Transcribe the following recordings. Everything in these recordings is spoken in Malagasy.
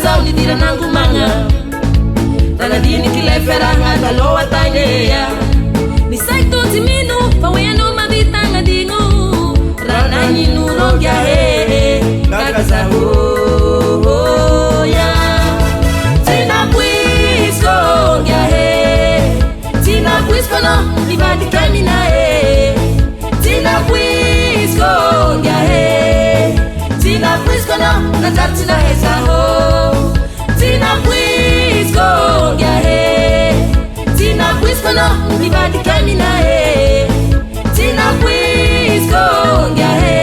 zao ni dira nangu manga Tana dini kile feranga taloa taineya Ni saito timinu Paweno mabitanga dingu Rana ninu rongya he Kakaza hoya Tina puisko rongya he Tina puisko no Libadi kamina he Tina puisko rongya he Tina puisko no Natatina heza ho Tina puisko rongya he Tina puisko no Libadi kamina he Tina puisko rongya he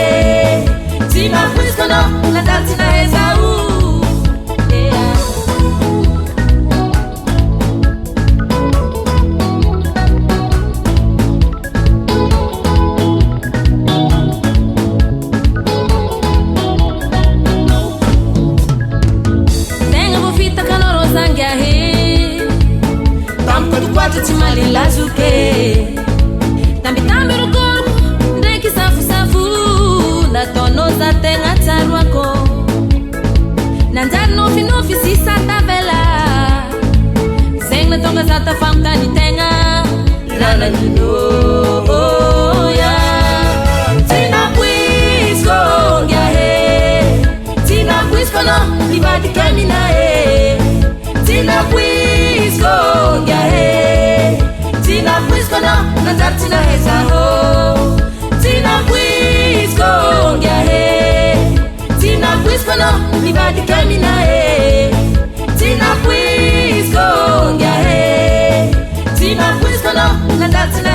Tina puisko no Natatina heza ho Timali lazuke Tambi tambi rukoro Ndeki safu safu La tono za tenga taruako Nanjari nofi nofi sisa tabela Zeng na tonga za tafamka ni tenga Irana nino ya Tina puisko ngya he Tina puisko no Libadi kamina he Tina puisko ngya he Tina puisko no, Natartina heza ho Tina puisko ngya he Tina puisko no, Libadi kamina he Tina puisko ngya he Tina puisko no, Natartina